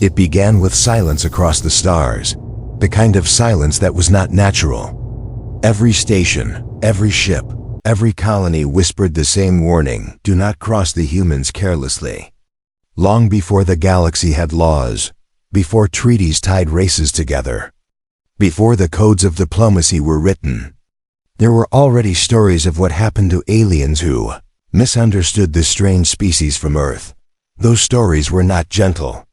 It began with silence across the stars, the kind of silence that was not natural. Every station, every ship, every colony whispered the same warning: do not cross the humans carelessly. Long before the galaxy had laws, before treaties tied races together, before the codes of diplomacy were written, there were already stories of what happened to aliens who misunderstood this strange species from Earth. Those stories were not gentle.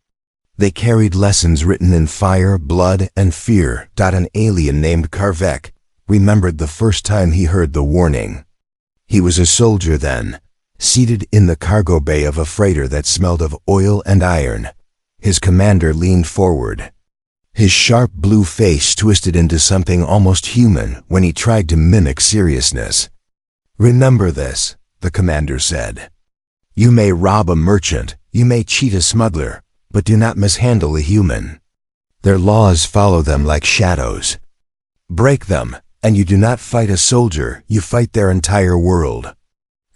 They carried lessons written in fire, blood, and fear. An alien named Karvek remembered the first time he heard the warning. He was a soldier then, seated in the cargo bay of a freighter that smelled of oil and iron. His commander leaned forward. His sharp blue face twisted into something almost human when he tried to mimic seriousness. "Remember this," the commander said. "You may rob a merchant, you may cheat a smuggler, but do not mishandle a human. Their laws follow them like shadows. Break them, and you do not fight a soldier, you fight their entire world."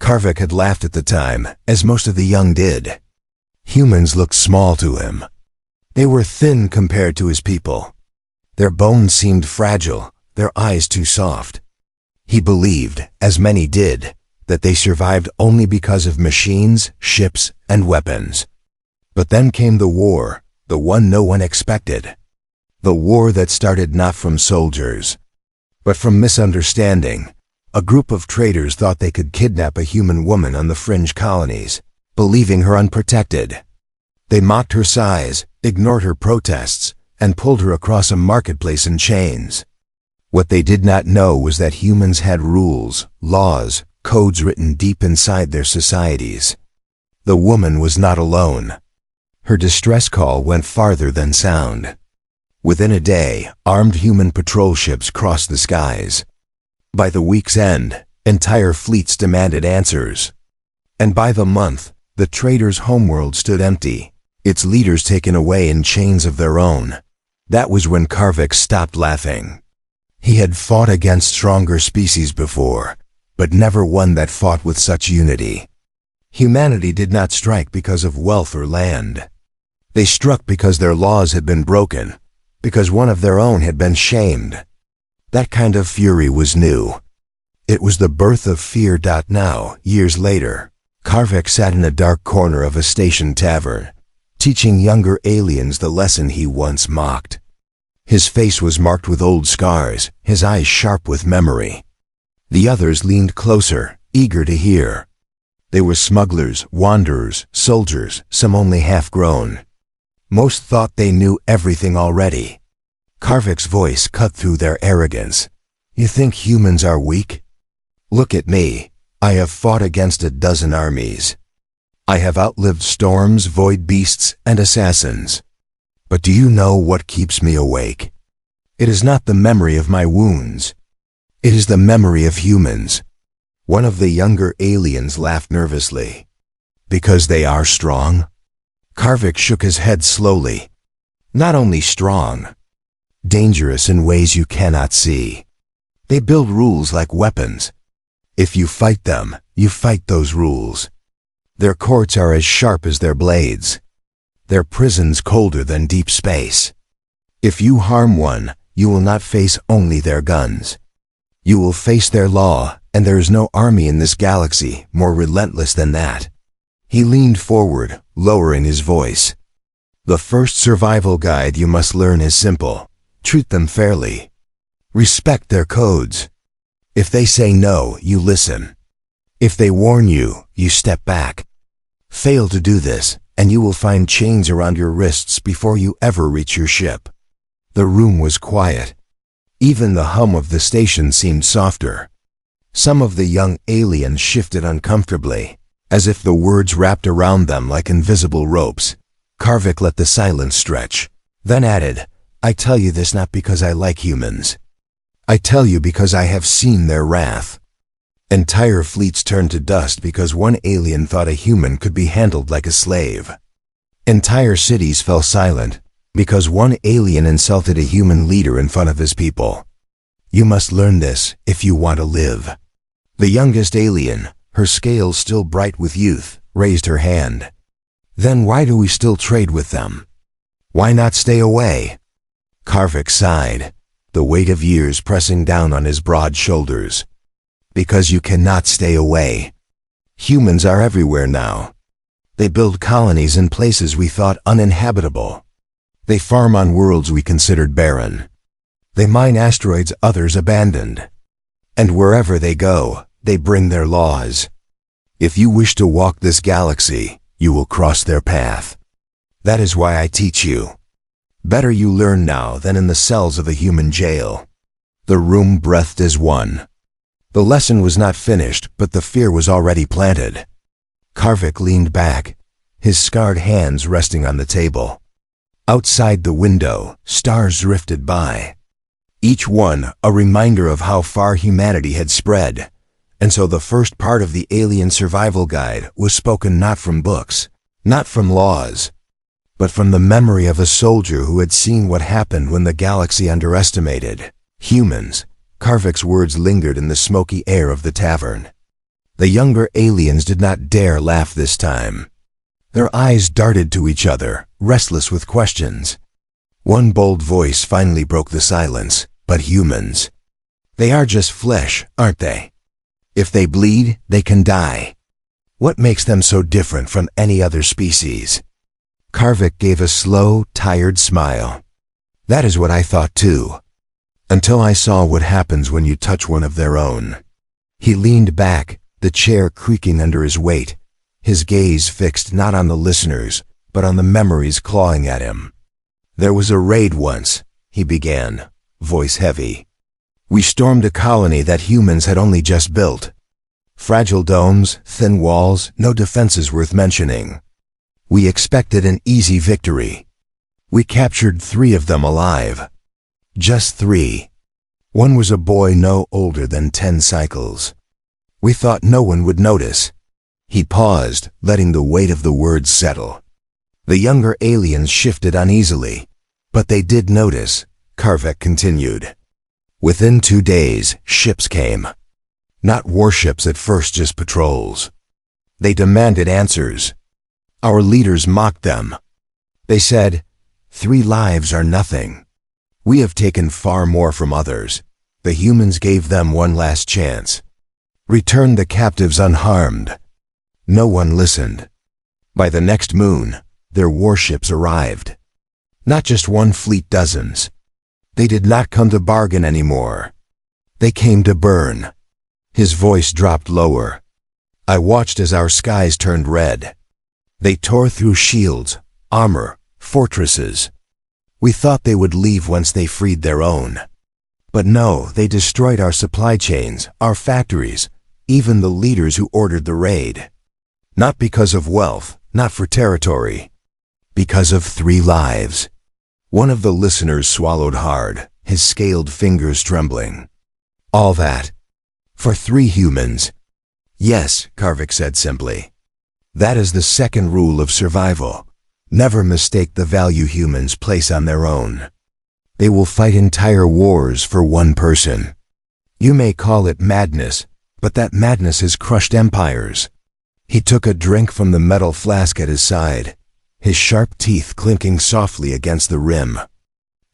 Karvik had laughed at the time, as most of the young did. Humans looked small to him. They were thin compared to his people. Their bones seemed fragile, their eyes too soft. He believed, as many did, that they survived only because of machines, ships, and weapons. But then came the war, the one no one expected. The war that started not from soldiers, but from misunderstanding. A group of traitors thought they could kidnap a human woman on the fringe colonies, believing her unprotected. They mocked her size, ignored her protests, and pulled her across a marketplace in chains. What they did not know was that humans had rules, laws, codes written deep inside their societies. The woman was not alone. Her distress call went farther than sound. Within a day, armed human patrol ships crossed the skies. By the week's end, entire fleets demanded answers. And by the month, the traitors' homeworld stood empty, its leaders taken away in chains of their own. That was when Karvik stopped laughing. He had fought against stronger species before, but never one that fought with such unity. Humanity did not strike because of wealth or land. They struck because their laws had been broken, because one of their own had been shamed. That kind of fury was new. It was the birth of fear. Now, years later, Karvik sat in a dark corner of a station tavern, teaching younger aliens the lesson he once mocked. His face was marked with old scars, his eyes sharp with memory. The others leaned closer, eager to hear. They were smugglers, wanderers, soldiers, some only half-grown. Most thought they knew everything already. Karvik's voice cut through their arrogance. "You think humans are weak? Look at me. I have fought against a dozen armies. I have outlived storms, void beasts, and assassins. But do you know what keeps me awake? It is not the memory of my wounds. It is the memory of humans." One of the younger aliens laughed nervously. "Because they are strong?" Karvik shook his head slowly. "Not only strong, dangerous in ways you cannot see. They build rules like weapons. If you fight them, you fight those rules. Their courts are as sharp as their blades. Their prisons colder than deep space. If you harm one, you will not face only their guns. You will face their law, and there is no army in this galaxy more relentless than that." He leaned forward, lowering his voice. "The first survival guide you must learn is simple. Treat them fairly. Respect their codes. If they say no, you listen. If they warn you, you step back. Fail to do this, and you will find chains around your wrists before you ever reach your ship." The room was quiet. Even the hum of the station seemed softer. Some of the young aliens shifted uncomfortably, as if the words wrapped around them like invisible ropes. Karvik let the silence stretch, then added, "I tell you this not because I like humans. I tell you because I have seen their wrath." Entire fleets turned to dust because one alien thought a human could be handled like a slave. Entire cities fell silent because one alien insulted a human leader in front of his people. You must learn this if you want to live. The youngest alien, her scales still bright with youth, raised her hand. "Then why do we still trade with them? Why not stay away? Karvik sighed, the weight of years pressing down on his broad shoulders. Because you cannot stay away. Humans are everywhere now. They build colonies in places we thought uninhabitable. They farm on worlds we considered barren. They mine asteroids others abandoned. And wherever they go, they bring their laws. If you wish to walk this galaxy, you will cross their path. That is why I teach you. Better you learn now than in the cells of a human jail. The room breathed as one. The lesson was not finished, but the fear was already planted. Karvik leaned back, his scarred hands resting on the table. Outside the window, stars drifted by. Each one a reminder of how far humanity had spread. And so the first part of the alien survival guide was spoken not from books, not from laws, but from the memory of a soldier who had seen what happened when the galaxy underestimated humans. Karvik's words lingered in the smoky air of the tavern. The younger aliens did not dare laugh this time. Their eyes darted to each other, restless with questions. One bold voice finally broke the silence. But humans. They are just flesh, aren't they? If they bleed, they can die. What makes them so different from any other species? Karvik gave a slow, tired smile. That is what I thought too. Until I saw what happens when you touch one of their own. He leaned back, the chair creaking under his weight, his gaze fixed not on the listeners, but on the memories clawing at him. There was a raid once, he began, voice heavy. We stormed a colony that humans had only just built. Fragile domes, thin walls, no defenses worth mentioning. We expected an easy victory. We captured 3 of them alive. Just 3. One was a boy no older than 10 cycles. We thought no one would notice. He paused, letting the weight of the words settle. The younger aliens shifted uneasily, but they did notice. Karvik continued. Within 2 days, ships came. Not warships at first, just patrols. They demanded answers. Our leaders mocked them. They said, 3 lives are nothing. We have taken far more from others. The humans gave them one last chance. Return the captives unharmed. No one listened. By the next moon, their warships arrived. Not just one fleet, dozens. They did not come to bargain anymore. They came to burn. His voice dropped lower. I watched as our skies turned red. They tore through shields, armor, fortresses. We thought they would leave once they freed their own. But no, they destroyed our supply chains, our factories, even the leaders who ordered the raid. Not because of wealth, not for territory. Because of 3 lives. One of the listeners swallowed hard, his scaled fingers trembling. All that. For 3 humans. Yes, Karvik said simply. That is the second rule of survival. Never mistake the value humans place on their own. They will fight entire wars for one person. You may call it madness, but that madness has crushed empires. He took a drink from the metal flask at his side, his sharp teeth clinking softly against the rim.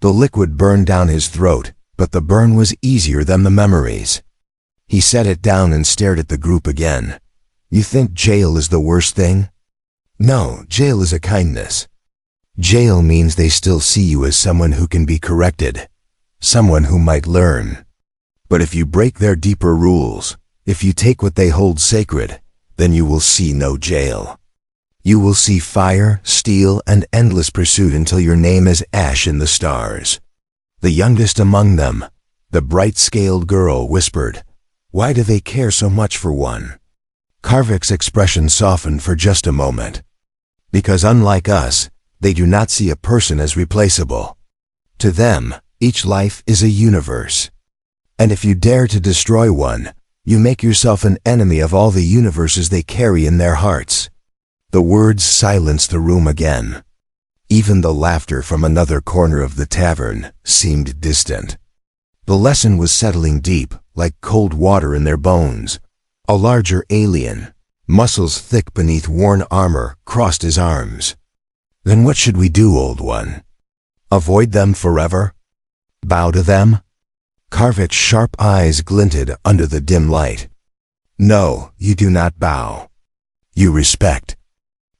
The liquid burned down his throat, but the burn was easier than the memories. He set it down and stared at the group again. You think jail is the worst thing? No, jail is a kindness. Jail means they still see you as someone who can be corrected, someone who might learn. But if you break their deeper rules, if you take what they hold sacred, then you will see no jail. You will see fire, steel, and endless pursuit until your name is ash in the stars. The youngest among them, the bright-scaled girl, whispered, "Why do they care so much for one?" Karvik's expression softened for just a moment. Because unlike us, they do not see a person as replaceable. To them, each life is a universe. And if you dare to destroy one, you make yourself an enemy of all the universes they carry in their hearts. The words silenced the room again. Even the laughter from another corner of the tavern seemed distant. The lesson was settling deep, like cold water in their bones. A larger alien, muscles thick beneath worn armor, crossed his arms. "Then what should we do, old one?" Avoid them forever? Bow to them? Karvik's sharp eyes glinted under the dim light. No, you do not bow. You respect.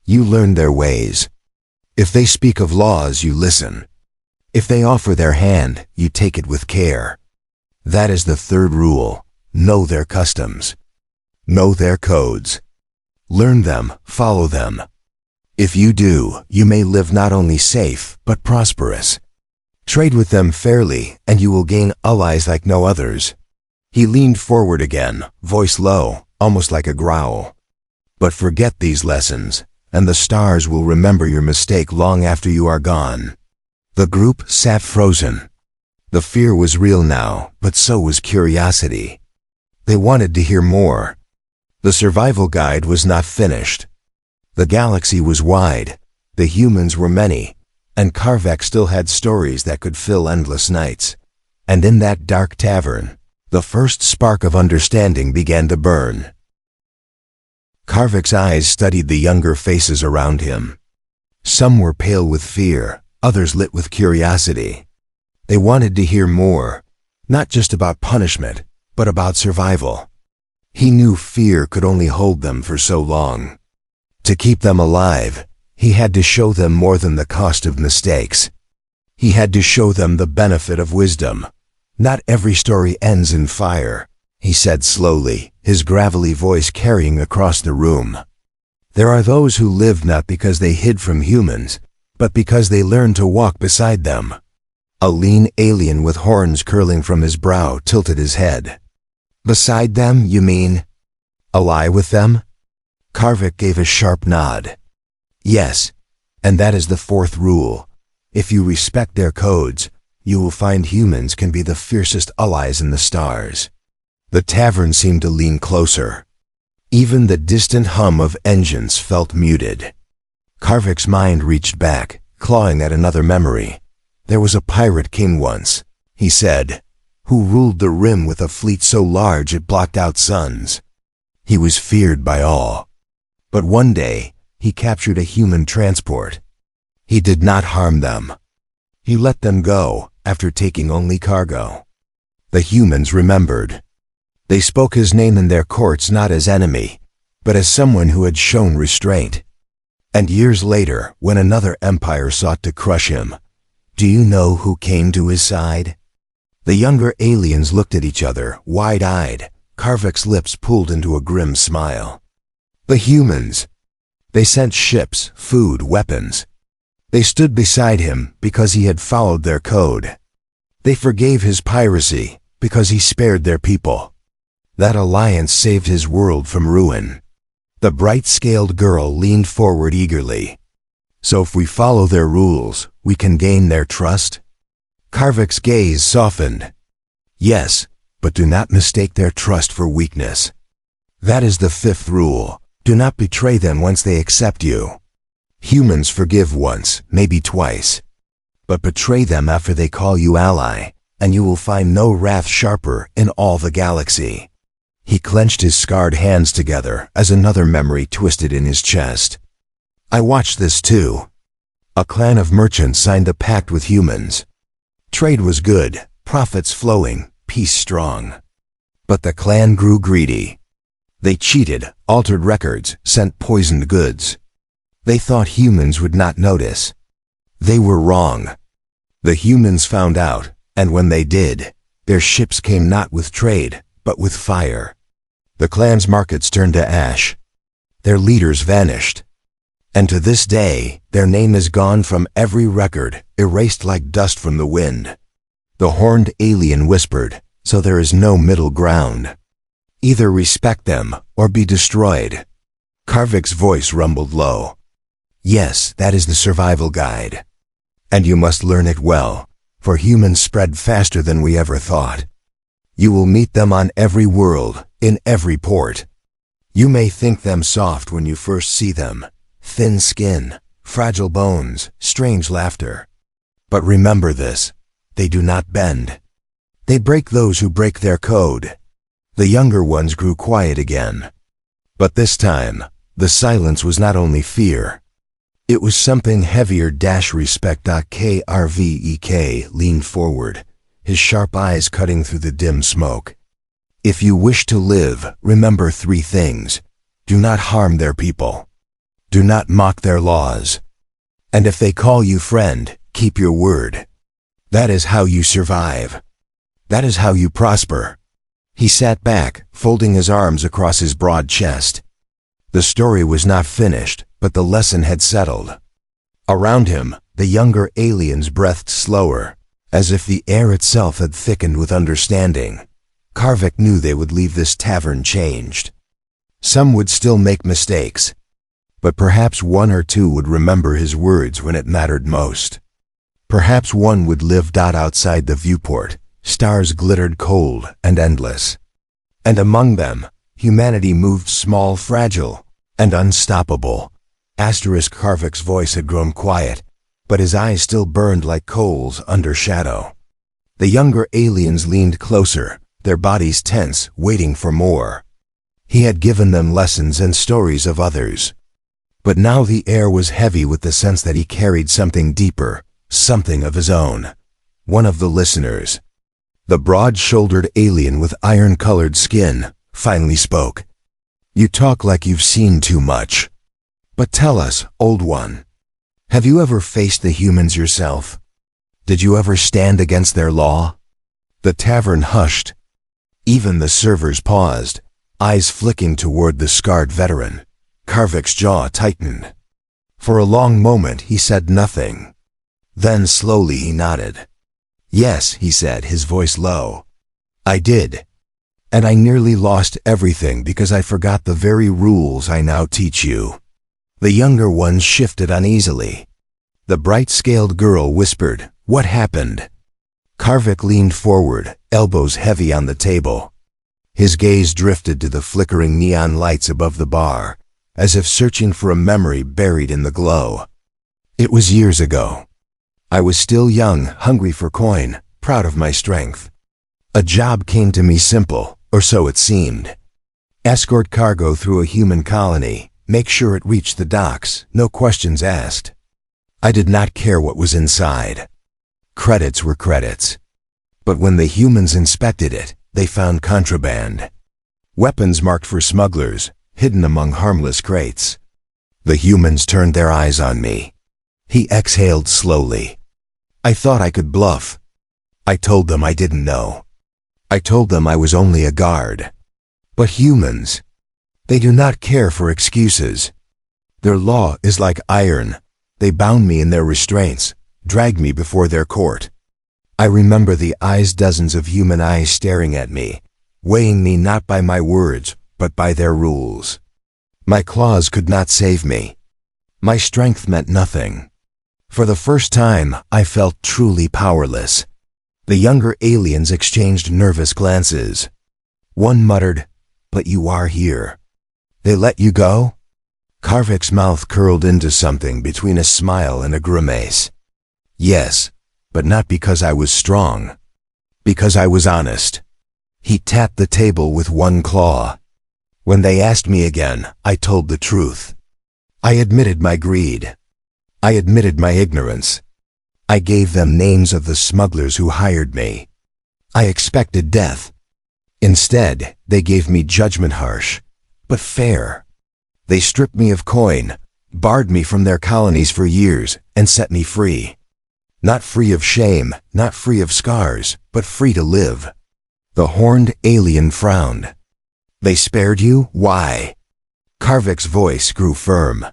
You learn their ways. If they speak of laws, you listen. If they offer their hand, you take it with care. That is the third rule. Know their customs. Know their codes. Learn them, follow them. If you do, you may live not only safe, but prosperous. Trade with them fairly, and you will gain allies like no others. He leaned forward again, voice low, almost like a growl. But forget these lessons, and the stars will remember your mistake long after you are gone. The group sat frozen. The fear was real now, but so was curiosity. They wanted to hear more. The survival guide was not finished. The galaxy was wide, the humans were many, and Karvik still had stories that could fill endless nights. And in that dark tavern, the first spark of understanding began to burn. Karvik's eyes studied the younger faces around him. Some were pale with fear, others lit with curiosity. They wanted to hear more, not just about punishment, but about survival. He knew fear could only hold them for so long. To keep them alive, he had to show them more than the cost of mistakes. He had to show them the benefit of wisdom. Not every story ends in fire, he said slowly, his gravelly voice carrying across the room. There are those who live not because they hid from humans, but because they learned to walk beside them. A lean alien with horns curling from his brow tilted his head. Beside them, you mean? Ally with them? Karvik gave a sharp nod. Yes, and that is the fourth rule. If you respect their codes, you will find humans can be the fiercest allies in the stars. The tavern seemed to lean closer. Even the distant hum of engines felt muted. Karvik's mind reached back, clawing at another memory. There was a pirate king once, he said, who ruled the rim with a fleet so large it blocked out suns. He was feared by all. But one day, he captured a human transport. He did not harm them. He let them go after taking only cargo. The humans remembered. They spoke his name in their courts not as enemy, but as someone who had shown restraint. And years later, when another empire sought to crush him, do you know who came to his side? The younger aliens looked at each other, wide-eyed. Karvik's lips pulled into a grim smile. The humans. They sent ships, food, weapons. They stood beside him because he had followed their code. They forgave his piracy because he spared their people. That alliance saved his world from ruin. The bright-scaled girl leaned forward eagerly. So if we follow their rules, we can gain their trust? Karvik's gaze softened. Yes, but do not mistake their trust for weakness. That is the fifth rule. Do not betray them once they accept you. Humans forgive once, maybe twice. But betray them after they call you ally, and you will find no wrath sharper in all the galaxy. He clenched his scarred hands together as another memory twisted in his chest. I watched this too. A clan of merchants signed a pact with humans. Trade was good, profits flowing, peace strong. But the clan grew greedy. They cheated, altered records, sent poisoned goods. They thought humans would not notice. They were wrong. The humans found out, and when they did, their ships came not with trade, but with fire. The clan's markets turned to ash. Their leaders vanished. And to this day, their name is gone from every record, erased like dust from the wind. The horned alien whispered, so there is no middle ground. Either respect them, or be destroyed. Karvik's voice rumbled low. Yes, that is the survival guide. And you must learn it well, for humans spread faster than we ever thought. You will meet them on every world, in every port. You may think them soft when you first see them. Thin skin, fragile bones, strange laughter. But remember this, they do not bend. They break those who break their code. The younger ones grew quiet again. But this time, the silence was not only fear. It was something heavier. Respect. Karvek leaned forward, his sharp eyes cutting through the dim smoke. If you wish to live, remember 3 things. Do not harm their people. Do not mock their laws. And if they call you friend, keep your word. That is how you survive. That is how you prosper. He sat back, folding his arms across his broad chest. The story was not finished, but the lesson had settled. Around him, the younger aliens breathed slower, as if the air itself had thickened with understanding. Karvek knew they would leave this tavern changed. Some would still make mistakes, but perhaps 1 or 2 would remember his words when it mattered most. Perhaps 1 would live. Outside the viewport, stars glittered cold and endless. And among them, humanity moved small, fragile, and unstoppable. Karvek's voice had grown quiet, but his eyes still burned like coals under shadow. The younger aliens leaned closer, their bodies tense, waiting for more. He had given them lessons and stories of others. But now the air was heavy with the sense that he carried something deeper, something of his own. One of the listeners, the broad-shouldered alien with iron-colored skin, finally spoke. You talk like you've seen too much. But tell us, old one, have you ever faced the humans yourself? Did you ever stand against their law? The tavern hushed. Even the servers paused, eyes flicking toward the scarred veteran. Karvek's jaw tightened. For a long moment he said nothing. Then slowly he nodded. Yes, he said, his voice low. I did. And I nearly lost everything because I forgot the very rules I now teach you. The younger ones shifted uneasily. The bright-scaled girl whispered, What happened? Karvek leaned forward, elbows heavy on the table. His gaze drifted to the flickering neon lights above the bar, as if searching for a memory buried in the glow. It was years ago. I was still young, hungry for coin, proud of my strength. A job came to me simple, or so it seemed. Escort cargo through a human colony, make sure it reached the docks, no questions asked. I did not care what was inside. Credits were credits. But when the humans inspected it, they found contraband. Weapons marked for smugglers, hidden among harmless crates. The humans turned their eyes on me. He exhaled slowly. I thought I could bluff. I told them I didn't know. I told them I was only a guard. But humans, they do not care for excuses. Their law is like iron. They bound me in their restraints, dragged me before their court. I remember the eyes, dozens of human eyes staring at me, weighing me not by my words, but by their rules. My claws could not save me. My strength meant nothing. For the first time, I felt truly powerless. The younger aliens exchanged nervous glances. One muttered, But you are here. They let you go? Karvek's mouth curled into something between a smile and a grimace. Yes, but not because I was strong. Because I was honest. He tapped the table with one claw. When they asked me again, I told the truth. I admitted my greed. I admitted my ignorance. I gave them names of the smugglers who hired me. I expected death. Instead, they gave me judgment harsh, but fair. They stripped me of coin, barred me from their colonies for years, and set me free. Not free of shame, not free of scars, but free to live. The horned alien frowned. They spared you? Why? Karvek's voice grew firm.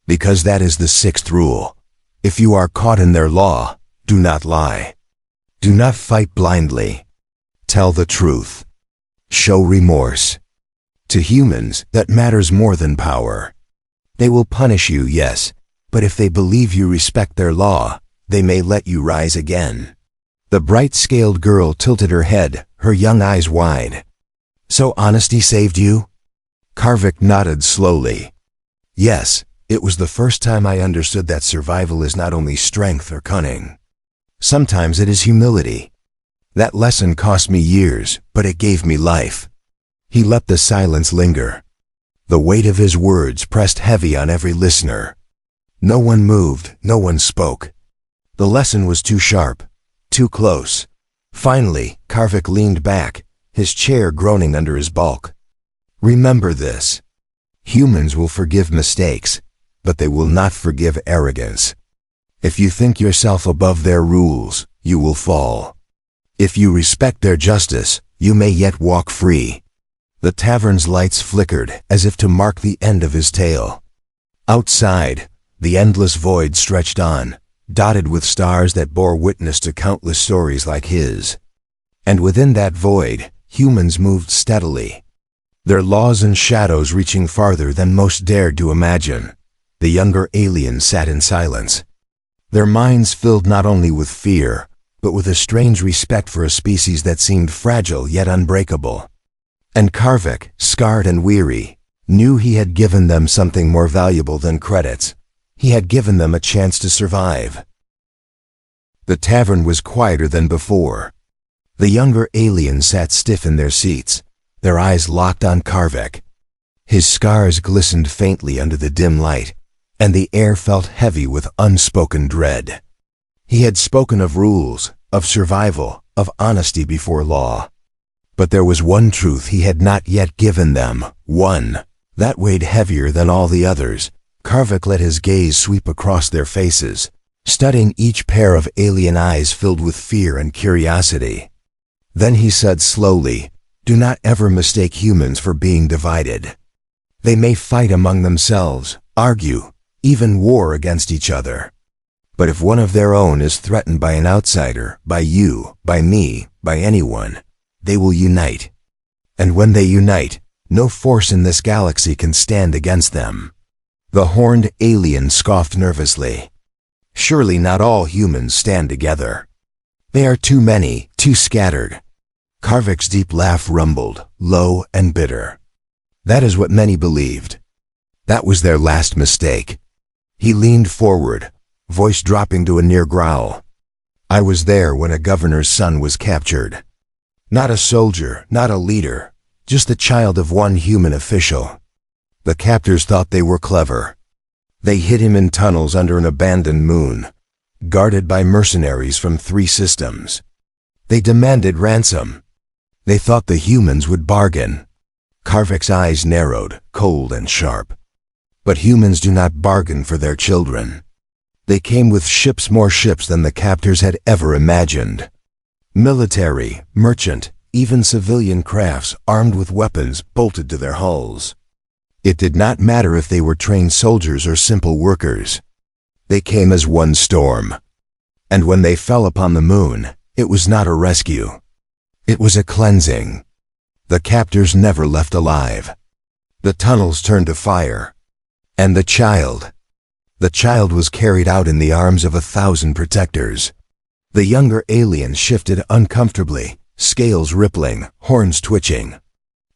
Because that is the 6th rule. If you are caught in their law, do not lie. Do not fight blindly. Tell the truth. Show remorse. To humans, that matters more than power. They will punish you, yes, but if they believe you respect their law, they may let you rise again. The bright-scaled girl tilted her head, her young eyes wide. So honesty saved you? Karvek nodded slowly. Yes, it was the first time I understood that survival is not only strength or cunning. Sometimes it is humility. That lesson cost me years, but it gave me life. He let the silence linger. The weight of his words pressed heavy on every listener. No one moved, no one spoke. The lesson was too sharp, too close. Finally, Karvik leaned back, his chair groaning under his bulk. Remember this. Humans will forgive mistakes, but they will not forgive arrogance. If you think yourself above their rules, you will fall. If you respect their justice, you may yet walk free. The tavern's lights flickered as if to mark the end of his tale. Outside, the endless void stretched on, dotted with stars that bore witness to countless stories like his. And within that void, humans moved steadily, their laws and shadows reaching farther than most dared to imagine. The younger aliens sat in silence, their minds filled not only with fear, but with a strange respect for a species that seemed fragile yet unbreakable. And Karvik, scarred and weary, knew he had given them something more valuable than credits. He had given them a chance to survive. The tavern was quieter than before. The younger aliens sat stiff in their seats, their eyes locked on Karvik. His scars glistened faintly under the dim light, and the air felt heavy with unspoken dread. He had spoken of rules, of survival, of honesty before law. But there was one truth he had not yet given them, one that weighed heavier than all the others. Karvik let his gaze sweep across their faces, studying each pair of alien eyes filled with fear and curiosity. Then he said slowly, "Do not ever mistake humans for being divided. They may fight among themselves, argue, even war against each other. But if one of their own is threatened by an outsider, by you, by me, by anyone, they will unite. And when they unite, no force in this galaxy can stand against them." The horned alien scoffed nervously. "Surely not all humans stand together. They are too many, too scattered." Karvik's deep laugh rumbled, low and bitter. That is what many believed. That was their last mistake. He leaned forward, voice dropping to a near growl. "I was there when a governor's son was captured. Not a soldier, not a leader, just the child of one human official. The captors thought they were clever. They hid him in tunnels under an abandoned moon, guarded by mercenaries from 3 systems. They demanded ransom. They thought the humans would bargain." Karvik's eyes narrowed, cold and sharp. "But humans do not bargain for their children. They came with ships, more ships than the captors had ever imagined. Military, merchant, even civilian crafts armed with weapons bolted to their hulls. It did not matter if they were trained soldiers or simple workers. They came as one storm. And when they fell upon the moon, it was not a rescue. It was a cleansing. The captors never left alive. The tunnels turned to fire. And the child was carried out in the arms of 1,000 protectors." The younger alien shifted uncomfortably, scales rippling, horns twitching.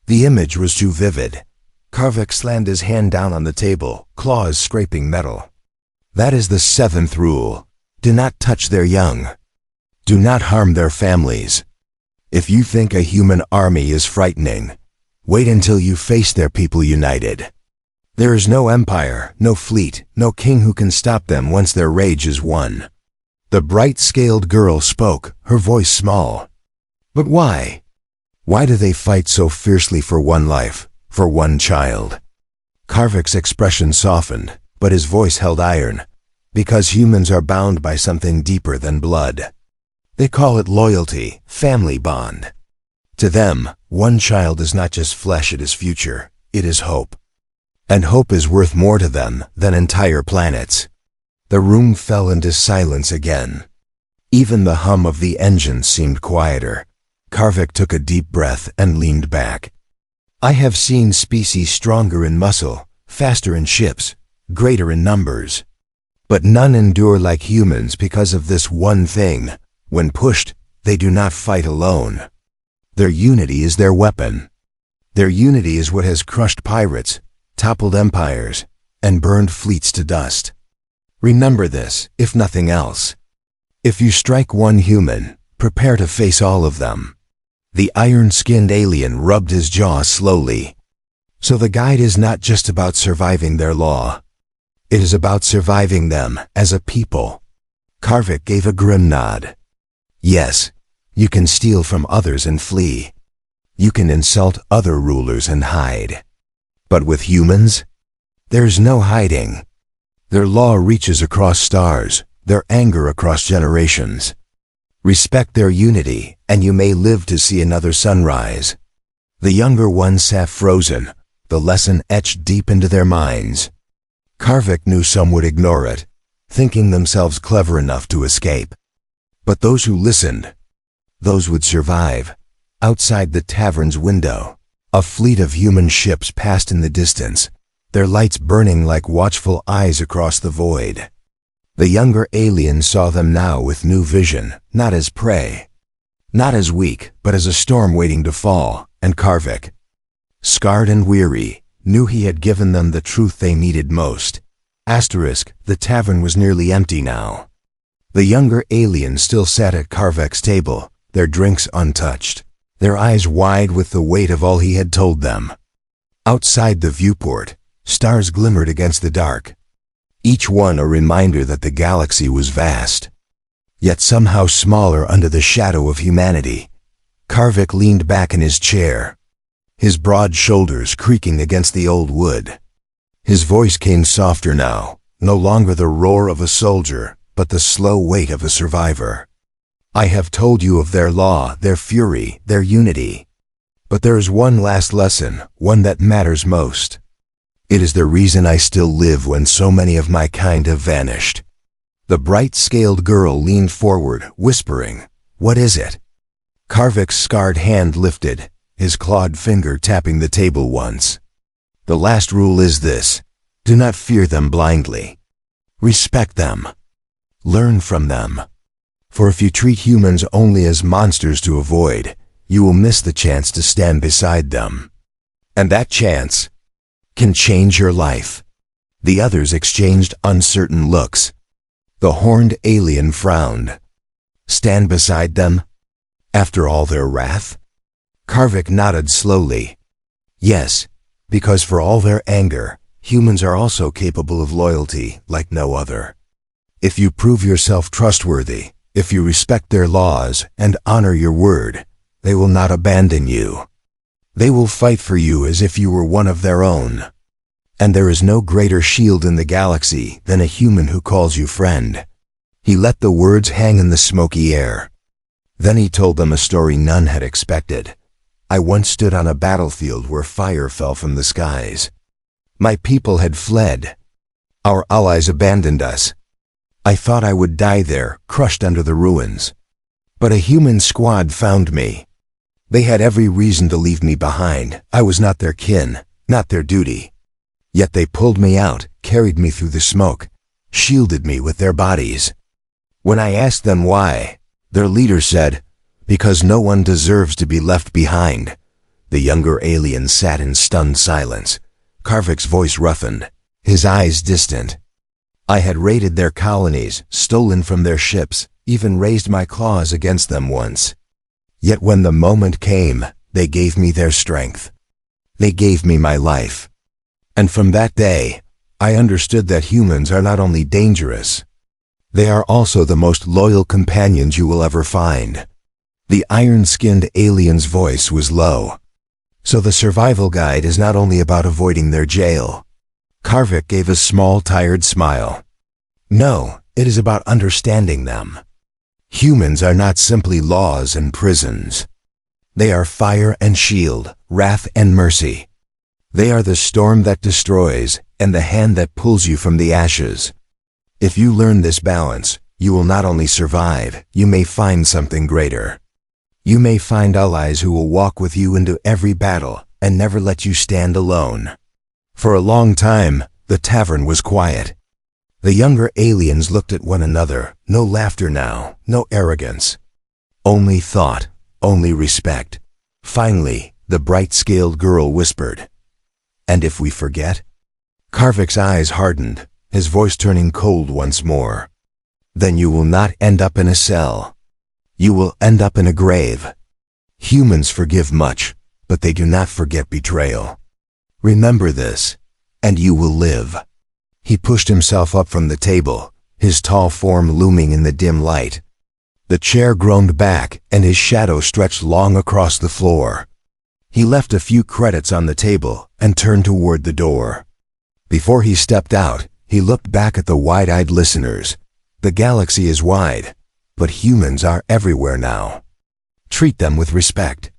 The image was too vivid. Karvik slammed his hand down on the table, claws scraping metal. "That is the 7th rule. Do not touch their young. Do not harm their families. If you think a human army is frightening, wait until you face their people united. There is no empire, no fleet, no king who can stop them once their rage is won." The bright-scaled girl spoke, her voice small. "But why? Why do they fight so fiercely for one life, for one child?" Karvik's expression softened, but his voice held iron. "Because humans are bound by something deeper than blood. They call it loyalty, family bond. To them, one child is not just flesh, it is future, it is hope. And hope is worth more to them than entire planets." The room fell into silence again. Even the hum of the engine seemed quieter. Karvik took a deep breath and leaned back. "I have seen species stronger in muscle, faster in ships, greater in numbers. But none endure like humans because of this one thing. When pushed, they do not fight alone. Their unity is their weapon. Their unity is what has crushed pirates, toppled empires, and burned fleets to dust. Remember this, if nothing else. If you strike one human, prepare to face all of them." The iron-skinned alien rubbed his jaw slowly. "So the guide is not just about surviving their law. It is about surviving them as a people. Karvik gave a grim nod. Yes, you can steal from others and flee. You can insult other rulers and hide. But with humans, there's no hiding. Their law reaches across stars, their anger across generations. Respect their unity, and you may live to see another sunrise. The younger ones sat frozen, the lesson etched deep into their minds. Karvik knew some would ignore it, thinking themselves clever enough to escape. But those who listened, those would survive. Outside the tavern's window, a fleet of human ships passed in the distance, their lights burning like watchful eyes across the void. The younger aliens saw them now with new vision, not as prey, not as weak, but as a storm waiting to fall, and Karvik, scarred and weary, knew he had given them the truth they needed most. The tavern was nearly empty now. The younger aliens still sat at Karvik's table, their drinks untouched, their eyes wide with the weight of all he had told them. Outside the viewport, stars glimmered against the dark, each one a reminder that the galaxy was vast, yet somehow smaller under the shadow of humanity. Karvik leaned back in his chair, his broad shoulders creaking against the old wood. His voice came softer now, no longer the roar of a soldier, but the slow weight of a survivor. I have told you of their law, their fury, their unity. But there is one last lesson, one that matters most. It is the reason I still live when so many of my kind have vanished. The bright-scaled girl leaned forward, whispering, "What is it?" Karvik's scarred hand lifted, his clawed finger tapping the table once. "The last rule is this: do not fear them blindly. Respect them. Learn from them. For if you treat humans only as monsters to avoid, you will miss the chance to stand beside them. And that chance can change your life." The others exchanged uncertain looks. The horned alien frowned. Stand beside them? After all their wrath? Karvik nodded slowly. Yes, because for all their anger, humans are also capable of loyalty like no other. If you prove yourself trustworthy, if you respect their laws and honor your word, they will not abandon you. They will fight for you as if you were one of their own. And there is no greater shield in the galaxy than a human who calls you friend. He let the words hang in the smoky air. Then he told them a story none had expected. I once stood on a battlefield where fire fell from the skies. My people had fled. Our allies abandoned us. I thought I would die there, crushed under the ruins. But a human squad found me. They had every reason to leave me behind. I was not their kin, not their duty. Yet they pulled me out, carried me through the smoke, shielded me with their bodies. When I asked them why, their leader said, "Because no one deserves to be left behind." The younger alien sat in stunned silence. Karvik's voice roughened, his eyes distant. I had raided their colonies, stolen from their ships, even raised my claws against them once. Yet when the moment came, they gave me their strength. They gave me my life. And from that day, I understood that humans are not only dangerous, they are also the most loyal companions you will ever find. The iron-skinned alien's voice was low. So the survival guide is not only about avoiding their jail. Karvik gave a small, tired smile. No, it is about understanding them. Humans are not simply laws and prisons. They are fire and shield, wrath and mercy. They are the storm that destroys and the hand that pulls you from the ashes. If you learn this balance, you will not only survive, you may find something greater. You may find allies who will walk with you into every battle and never let you stand alone. For a long time, the tavern was quiet. The younger aliens looked at one another, no laughter now, no arrogance. Only thought, only respect. Finally, the bright-scaled girl whispered, "And if we forget?" Karvik's eyes hardened, his voice turning cold once more. "Then you will not end up in a cell. You will end up in a grave." Humans forgive much, but they do not forget betrayal. Remember this, and you will live. He pushed himself up from the table, his tall form looming in the dim light. The chair groaned back, and his shadow stretched long across the floor. He left a few credits on the table and turned toward the door. Before he stepped out, he looked back at the wide-eyed listeners. The galaxy is wide, but humans are everywhere now. Treat them with respect.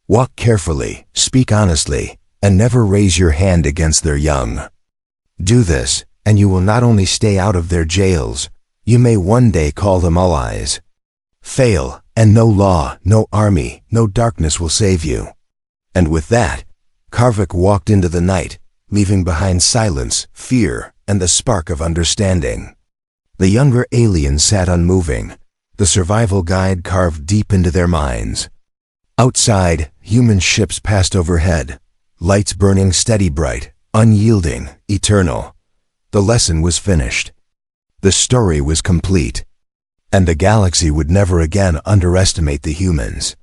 Walk carefully, speak honestly, and never raise your hand against their young. Do this, and you will not only stay out of their jails, you may one day call them allies. Fail, and no law, no army, no darkness will save you. And with that, Karvik walked into the night, leaving behind silence, fear, and the spark of understanding. The younger aliens sat unmoving, the survival guide carved deep into their minds. Outside, human ships passed overhead, lights burning steady bright, unyielding, eternal. The lesson was finished. The story was complete. And the galaxy would never again underestimate the humans.